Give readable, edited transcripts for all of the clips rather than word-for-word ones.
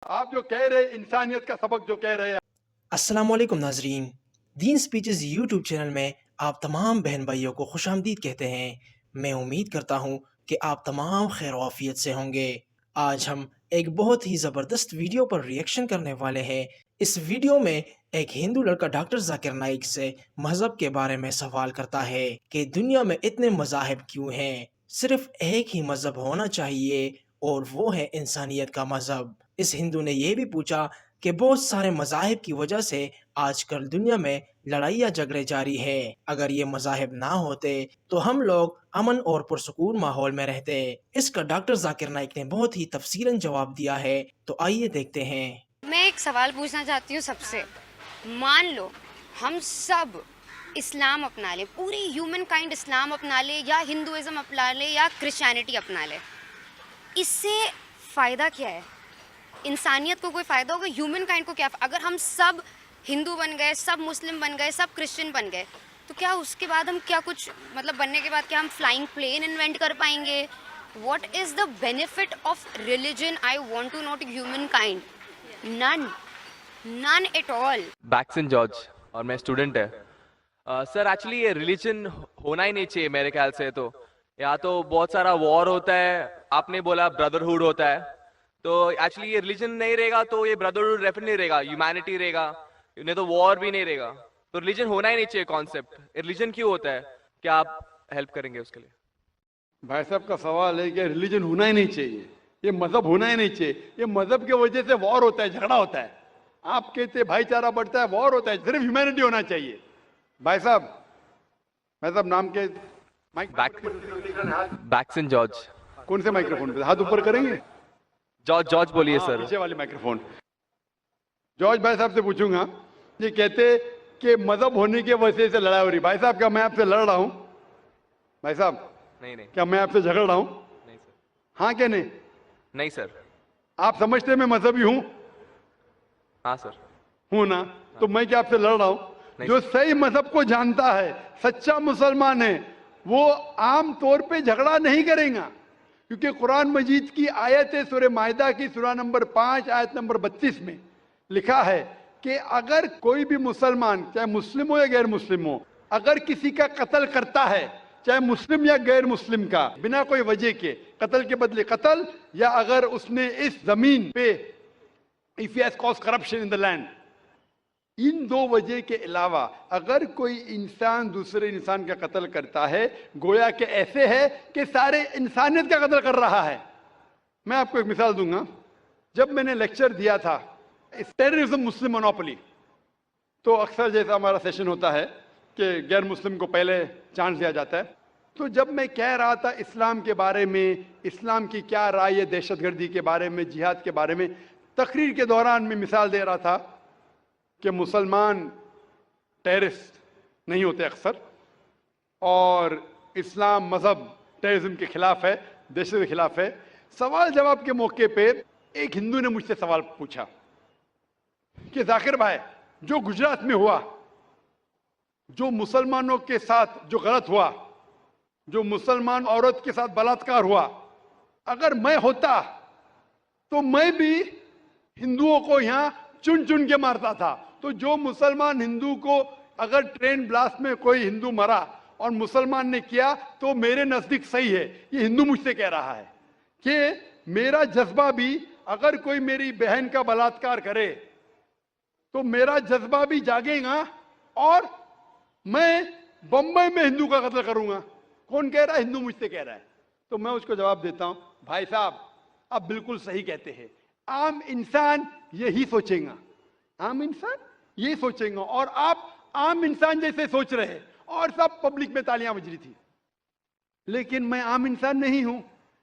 آپ جو کہہ رہے انسانیت کا سبق جو کہہ رہے ہیں. السلام علیکم ناظرین، دین سپیچز یوٹیوب چینل میں آپ تمام بہن بھائیوں کو خوش آمدید کہتے ہیں۔ میں امید کرتا ہوں کہ آپ تمام خیر و عافیت سے ہوں گے۔ آج ہم ایک بہت ہی زبردست ویڈیو پر ریئیکشن کرنے والے ہیں۔ اس ویڈیو میں ایک ہندو لڑکا ڈاکٹر ذاکر نائک سے مذہب کے بارے میں سوال کرتا ہے کہ دنیا میں اتنے مذاہب کیوں ہیں؟ صرف ایک ہی مذہب ہونا چاہیے اور وہ ہے انسانیت کا مذہب۔ اس ہندو نے یہ بھی پوچھا کہ بہت سارے مذاہب کی وجہ سے آج کل دنیا میں لڑائیاں جھگڑے جاری ہے۔ اگر یہ مذاہب نہ ہوتے تو ہم لوگ امن اور پرسکون ماحول میں رہتے۔ اس کا ڈاکٹر ذاکر نائک نے بہت ہی تفصیلاً جواب دیا ہے، تو آئیے دیکھتے ہیں۔ میں ایک سوال پوچھنا چاہتی ہوں سب سے، مان لو ہم سب اسلام اپنا لیں، پوری ہیومن کائنڈ اسلام اپنا لے یا ہندوازم اپنا لے یا کرسچینٹی اپنا لے، اس سے فائدہ کیا ہے؟ انسانیت کو کوئی فائدہ ہوگا؟ ہیومن کائنڈ کو کیا؟ اگر ہم سب ہندو بن گئے، سب مسلم بن گئے، سب کرسچن بن گئے، تو کیا اس کے بعد ہم کیا کچھ مطلب بننے کے بعد کیا ہم فلائنگ پلین انوینٹ کر پائیں گے؟ What is the benefit of religion? I want to know to human kind. None at all. بیکسن جارج اور میں اسٹوڈنٹ ہے سر۔ ایکچولی یہ ریلیجن ہونا ہی نہیں چاہیے میرے خیال سے۔ تو یا تو بہت سارا وار ہوتا ہے، آپ نے بولا بردرہوڈ ہوتا ہے، تو ایکچولی یہ ریلیجن نہیں رہے گا تو یہ بردرہوڈ ڈیفینیٹلی نہیں رہے گا، ہیومینٹی رہے گا، نہیں تو وار بھی نہیں رہے گا۔ تو ریلیجن ہونا ہی نہیں چاہیے کانسیپٹ۔ ریلیجن کیوں ہوتا ہے؟ کیا آپ ہیلپ کریں گے اس کے لیے؟ بھائی صاحب کا سوال ہے کہ ریلیجن ہونا ہی نہیں چاہیے، یہ مذہب ہونا ہی نہیں چاہیے، یہ مذہب کی وجہ سے وار ہوتا ہے، جھگڑا ہوتا ہے۔ آپ کہتے ہیں بھائی چارہ بڑھتا ہے، وار ہوتا ہے، صرف ہیومینٹی ہونا چاہیے۔ بھائی صاحب نام کے بیکسن جارج۔ کون سے مائکروفون پہ ہاتھ اوپر کریں گے؟ جارج بولیے سر۔ پیچھے والے مائکروفون۔ جارج بھائی صاحب سے پوچھوں گا، یہ کہتے کہ مذہب ہونے کی وجہ سے لڑائی ہو رہی۔ بھائی صاحب کیا میں آپ سے لڑ رہا ہوں؟ بھائی صاحب نہیں کیا میں آپ سے جھگڑ رہا ہوں؟ نہیں سر۔ ہاں کہ نہیں؟ نہیں سر۔ آپ سمجھتے میں مذہبی ہوں؟ ہاں سر۔ ہوں نا؟ تو میں کیا آپ سے لڑ رہا ہوں؟ جو صحیح مذہب کو جانتا ہے، سچا مسلمان ہے، وہ عام طور پہ جھگڑا نہیں کرے گا، کیونکہ قرآن مجید کی آیت ہے، سورہ مائدہ کی سورہ نمبر 5 آیت نمبر 32 میں لکھا ہے کہ اگر کوئی بھی مسلمان، چاہے مسلم ہو یا غیر مسلم ہو، اگر کسی کا قتل کرتا ہے، چاہے مسلم یا غیر مسلم کا، بنا کوئی وجہ کے، قتل کے بدلے قتل، یا اگر اس نے اس زمین پہ if he has caused corruption in the land، ان دو وجہ کے علاوہ اگر کوئی انسان دوسرے انسان کا قتل کرتا ہے، گویا کہ ایسے ہے کہ سارے انسانیت کا قتل کر رہا ہے۔ میں آپ کو ایک مثال دوں گا۔ جب میں نے لیکچر دیا تھا ٹیررزم مسلم مونوپولی، تو اکثر جیسا ہمارا سیشن ہوتا ہے کہ غیر مسلم کو پہلے چانس دیا جاتا ہے، تو جب میں کہہ رہا تھا اسلام کے بارے میں، اسلام کی کیا رائے ہے دہشت گردی کے بارے میں، جہاد کے بارے میں، تقریر کے دوران میں مثال دے رہا تھا کہ مسلمان ٹیررسٹ نہیں ہوتے اکثر، اور اسلام مذہب ٹیررزم کے خلاف ہے، دہشت کے خلاف ہے۔ سوال جواب کے موقع پہ ایک ہندو نے مجھ سے سوال پوچھا کہ ذاکر بھائی، جو گجرات میں ہوا، جو مسلمانوں کے ساتھ جو غلط ہوا، جو مسلمان عورت کے ساتھ بلاತ್کار ہوا، اگر میں ہوتا تو میں بھی ہندوؤں کو یہاں چن چن کے مارتا تھا۔ تو جو مسلمان ہندو کو، اگر ٹرین بلاسٹ میں کوئی ہندو مرا اور مسلمان نے کیا تو میرے نزدیک صحیح ہے۔ یہ ہندو مجھ سے کہہ رہا ہے کہ میرا جذبہ بھی، اگر کوئی میری بہن کا بلاತ್کار کرے تو میرا جذبہ بھی جاگے گا اور میں بمبئی میں ہندو کا قتل کروں گا۔ کون کہہ رہا ہے؟ ہندو مجھ سے کہہ رہا ہے۔ تو میں اس کو جواب دیتا ہوں، بھائی صاحب آپ بالکل صحیح کہتے ہیں، عام انسان یہی سوچیں گا، عام انسان یہی سوچیں گا، اور آپ عام انسان جیسے سوچ رہے، اور سب پبلک میں تالیاں بج رہی تھی، لیکن میں عام انسان نہیں ہوں،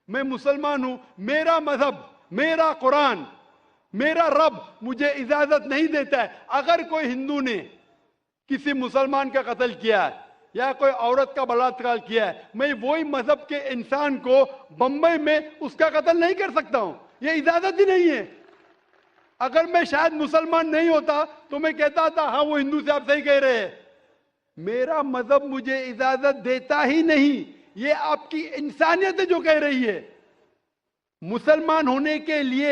میں مسلمان ہوں۔ میرا مذہب، میرا قرآن، میرا رب مجھے اجازت نہیں دیتا ہے اگر کوئی ہندو نے کسی مسلمان کا قتل کیا ہے یا کوئی عورت کا بلاತ್کار کیا ہے، میں وہی مذہب کے انسان کو بمبئی میں اس کا قتل نہیں کر سکتا ہوں، یہ اجازت ہی نہیں ہے۔ اگر میں شاید مسلمان نہیں ہوتا تو میں کہتا تھا ہاں وہ ہندو سے آپ صحیح کہہ رہے ہیں۔ میرا مذہب مجھے اجازت دیتا ہی نہیں، یہ آپ کی انسانیت ہے جو کہہ رہی ہے۔ مسلمان ہونے کے لیے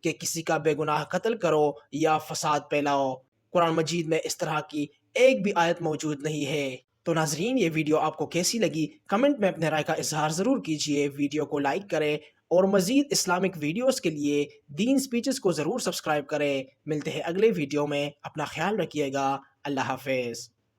کہ کسی کا بے گناہ قتل کرو یا فساد پھیلاؤ۔ قرآن مجید میں اس طرح کی ایک بھی آیت موجود نہیں ہے۔ تو ناظرین، یہ ویڈیو آپ کو کیسی لگی کمنٹ میں اپنے رائے کا اظہار ضرور کیجئے، ویڈیو کو لائک کریں اور مزید اسلامک ویڈیوز کے لیے دین سپیچز کو ضرور سبسکرائب کریں۔ ملتے ہیں اگلے ویڈیو میں، اپنا خیال رکھیے گا، اللہ حافظ۔